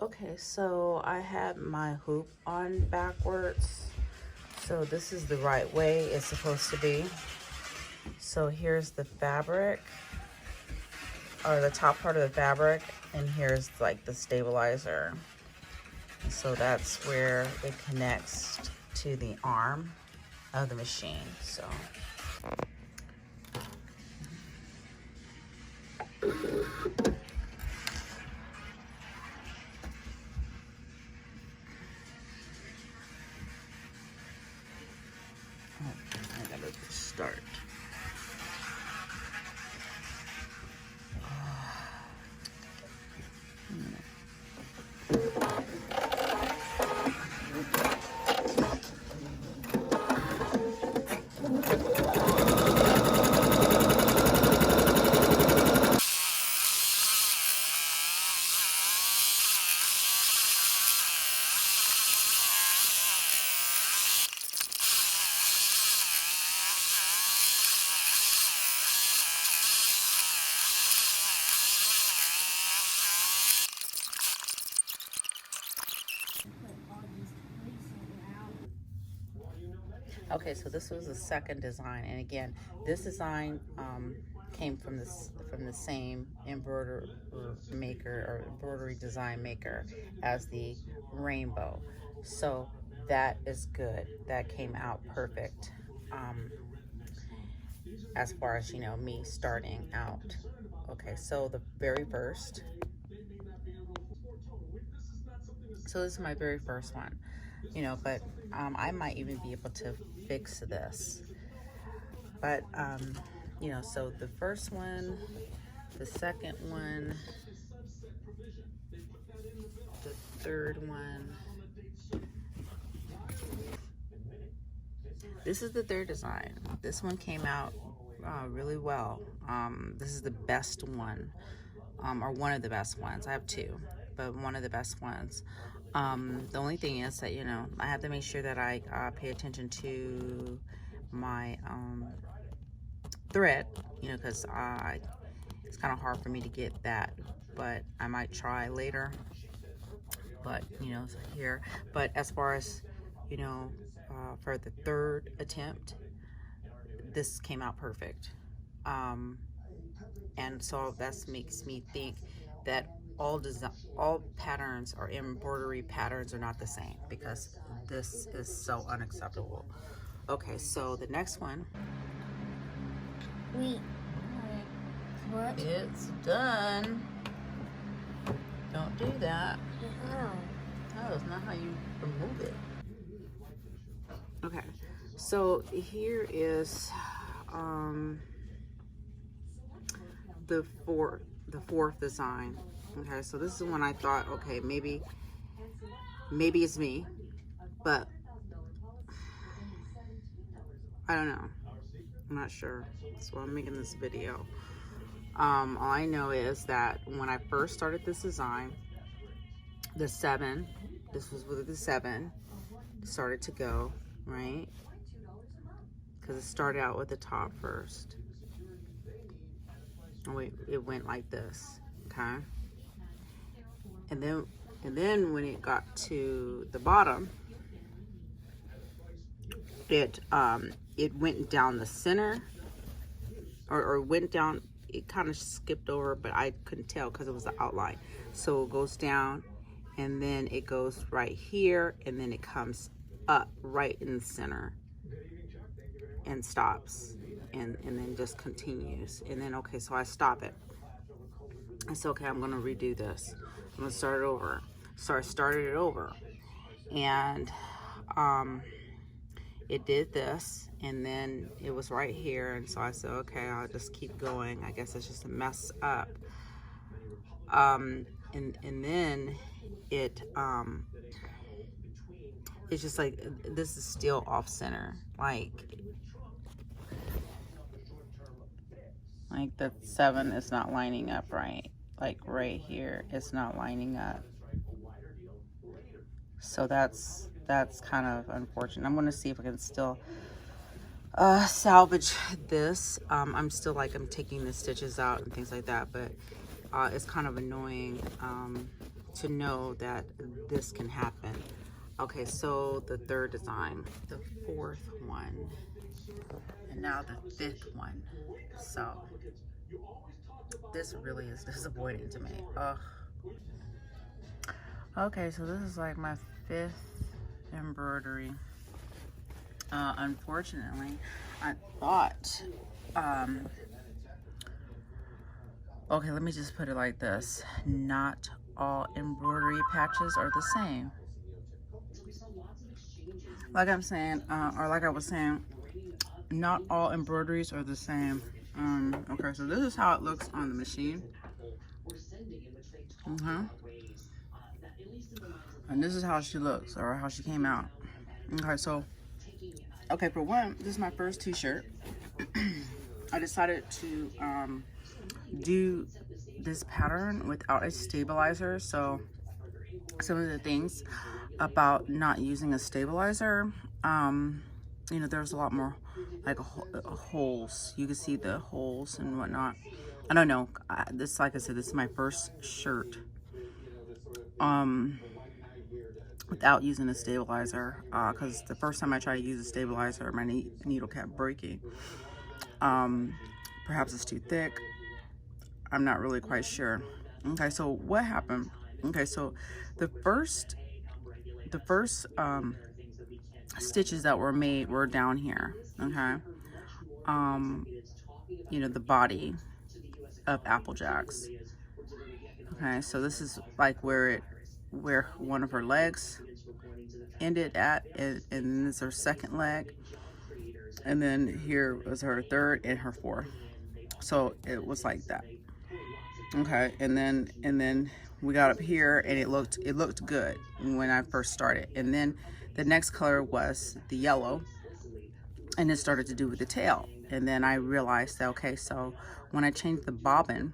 Okay, so I had my hoop on backwards. So this is the right way it's supposed to be. So here's the fabric, or the top part of the fabric, and here's like the stabilizer. So that's where it connects to the arm of the machine. So I gotta start. Okay, so this was the second design, and again, this design came from the same embroidery maker or embroidery design maker as the rainbow. So that is good. That came out perfect. As far as me starting out. Okay, so the very first. So this is my very first one, but I might even be able to fix this. But, so the first one, the second one, the third one. This is the third design. This one came out really well. This is the best one, or one of the best ones. I have two, but one of the best ones. The only thing is that, I have to make sure that I pay attention to my thread, because it's kind of hard for me to get that, but I might try later. But, here. But as far as, for the third attempt, this came out perfect. And so that makes me think that all patterns or embroidery patterns are not the same, because this is so unacceptable. Okay, so the next one. Wait. What? It's done. Don't do that. How? No, that's not how you remove it. Okay, so here is the fourth design. Okay, so this is when I thought, okay, maybe it's me, but I don't know. I'm not sure. That's why I'm making this video. All I know is that when I first started this design, the 7, this was with the 7, started to go, right? Because it started out with the top first. Oh wait, it went like this, okay? And then when it got to the bottom, it went down the center, or went down. It kind of skipped over, but I couldn't tell because it was the outline. So it goes down, and then it goes right here, and then it comes up right in the center and stops, and then just continues. And then, okay, so I stop it. I said, okay, I'm gonna redo this. I'm gonna start it over. So I started it over, and it did this, and then it was right here, and so I said, okay, I'll just keep going. I guess it's just a mess up. And then it's just like, this is still off center, like the 7 is not lining up right. Like right here, it's not lining up. So that's kind of unfortunate. I'm going to see if I can still salvage this. I'm still I'm taking the stitches out and things like that, but it's kind of annoying to know that this can happen. Okay, so the third design, the fourth one, and now the fifth one. So this really is disappointing to me. Ugh. Okay, so this is like my fifth embroidery. Unfortunately, I thought, okay, let me just put it like this. Not all embroidery patches are the same. Like I'm saying, or like I was saying, not all embroideries are the same. Okay, so this is how it looks on the machine. And this is how she looks, or how she came out. Okay, so, okay, for one, this is my first t-shirt. I decided to do this pattern without a stabilizer. So some of the things about not using a stabilizer, you know, there's a lot more like holes. You can see the holes and whatnot. I don't know. This, like I said, this is my first shirt without using a stabilizer, because the first time I tried to use a stabilizer, my needle kept breaking. Perhaps it's too thick. I'm not really quite sure. Okay, so what happened? Okay, so the first stitches that were made were down here. Okay, you know, the body of Apple Jacks. Okay, so this is like where one of her legs ended at, and then this is her second leg, and then here was her third and her fourth. So it was like that. Okay, and then we got up here, and it looked good when I first started. And then the next color was the yellow, and it started to do with the tail. And then I realized that, okay, so when I change the bobbin's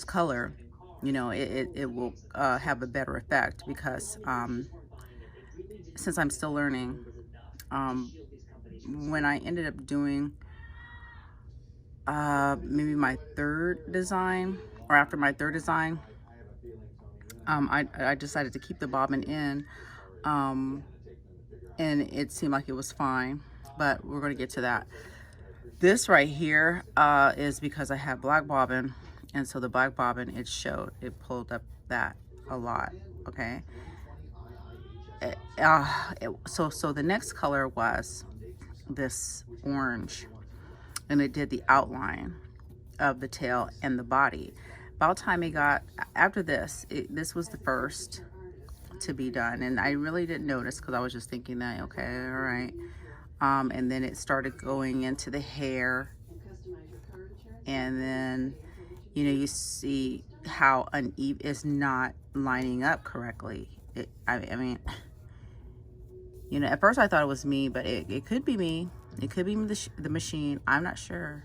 color, you know, it will have a better effect, because since I'm still learning, when I ended up doing maybe my third design, or after my third design, I decided to keep the bobbin in, and it seemed like it was fine, but we're going to get to that. This right here is because I have black bobbin, and so the black bobbin, it pulled up that a lot. Okay, so the next color was this orange, and it did the outline of the tail and the body. About time it got, after this, this was the first to be done, and I really didn't notice because I was just thinking that, okay, all right. And then it started going into the hair, and then, you know, you see how uneven, it's not lining up correctly. I mean, you know, at first I thought it was me, but it could be me. It could be the machine. I'm not sure.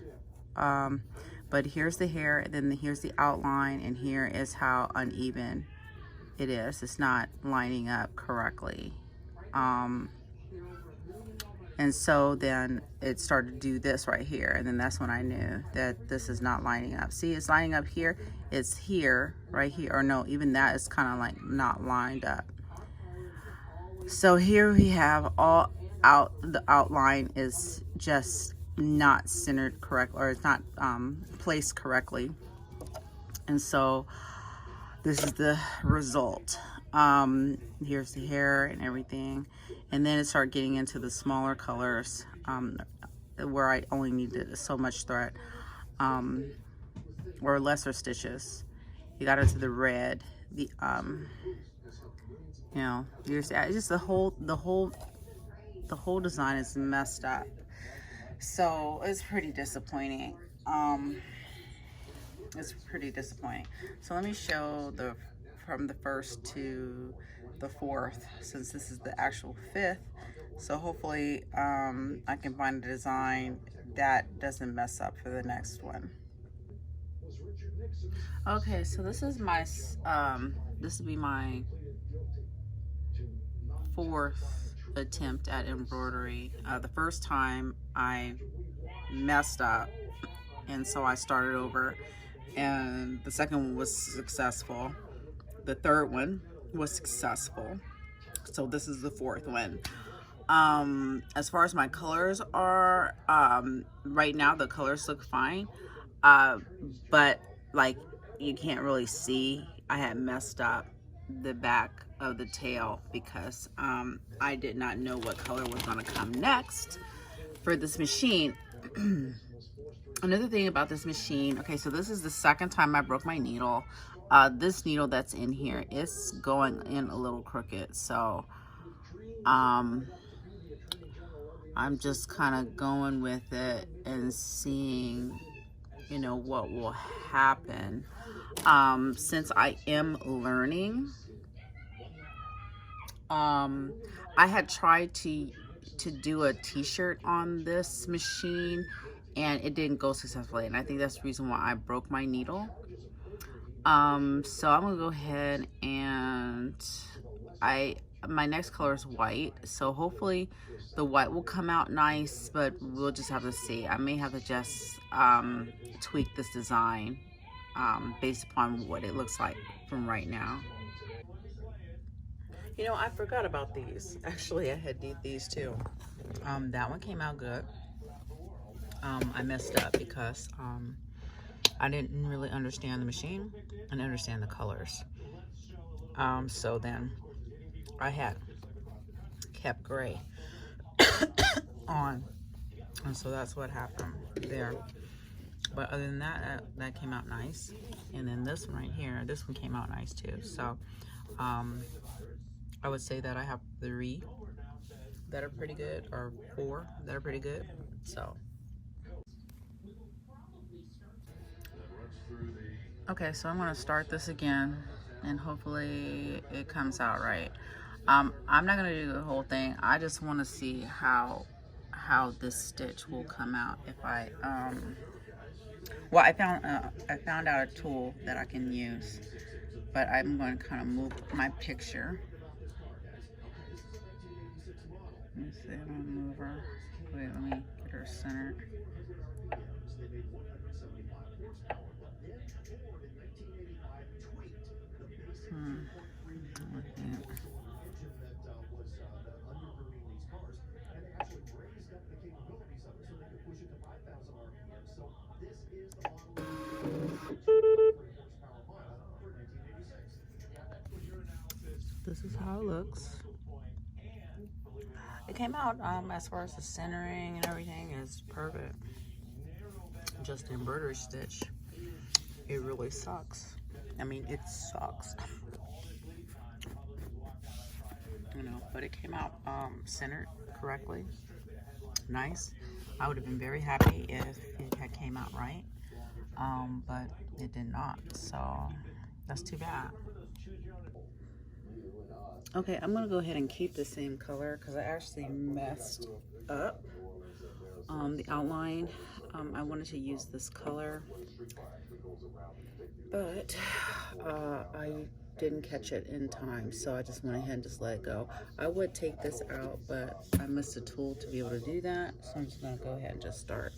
But here's the hair, and then here's the outline, and here is how uneven it is. It's not lining up correctly. And so then it started to do this right here, and then that's when I knew that this is not lining up. See, it's lining up here. It's here, right here, or no, even that is kind of like not lined up. So here we have the outline is just not centered correctly, or it's not placed correctly. And so this is the result. Here's the hair and everything, and then it started getting into the smaller colors, where I only needed so much thread, or lesser stitches. You got into the red, the you know, it's just the whole design is messed up. So it's pretty disappointing. It's pretty disappointing. So let me show from the first to the fourth, since this is the actual fifth. So hopefully I can find a design that doesn't mess up for the next one. Okay, so this is my this will be my fourth attempt at embroidery. The first time I messed up, and so I started over, and the second one was successful. the third one was successful. So this is the fourth one. As far as my colors are, right now the colors look fine. But like you can't really see, I had messed up the back of the tail because I did not know what color was going to come next for this machine. Another thing about this machine, okay, so this is the second time I broke my needle. This needle that's in here is going in a little crooked, so I'm just kind of going with it and seeing, you know, what will happen. Since I am learning, I had tried to do a t-shirt on this machine and it didn't go successfully, and I think that's the reason why I broke my needle. So I'm gonna go ahead and my next color is white, so hopefully the white will come out nice, but we'll just have to see. I may have to just tweak this design based upon what it looks like from right now. You know, I forgot about these. Actually, I had did these too. That one came out good. I messed up because I didn't really understand the machine and understand the colors. So then I had kept gray on, and so that's what happened there. But other than that, that came out nice. And then this one right here, this one came out nice too. So I would say that I have 3 that are pretty good, or 4 that are pretty good. So okay, so I'm gonna start this again and hopefully it comes out right. I'm not gonna do the whole thing. I just want to see how this stitch will come out if I well, I found out a tool that I can use, but I'm going to kind of move my picture. Let me see, I'm gonna move her. Wait, let me get her centered. Okay. This is how it looks. It came out, as far as the centering and everything, is perfect. Just the embroidery stitch, it really sucks. I mean, it sucks. You know, but it came out centered correctly, nice. I would have been very happy if it had came out right, but it did not, so that's too bad. Okay, I'm gonna go ahead and keep the same color because I actually messed up the outline. I wanted to use this color, but I didn't catch it in time, so I just went ahead and just let it go. I would take this out, but I missed a tool to be able to do that, so I'm just gonna go ahead and just start.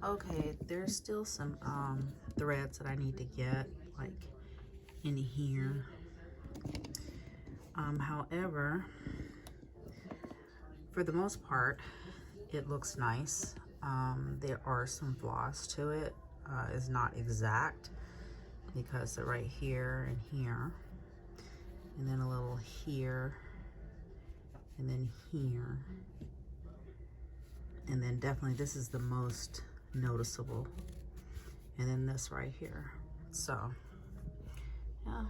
Okay, there's still some threads that I need to get, like in here. However, for the most part, it looks nice. There are some flaws to it. It's not exact because they're right here and here, and then a little here, and then here, and then definitely this is the most noticeable, and then this right here. So yeah.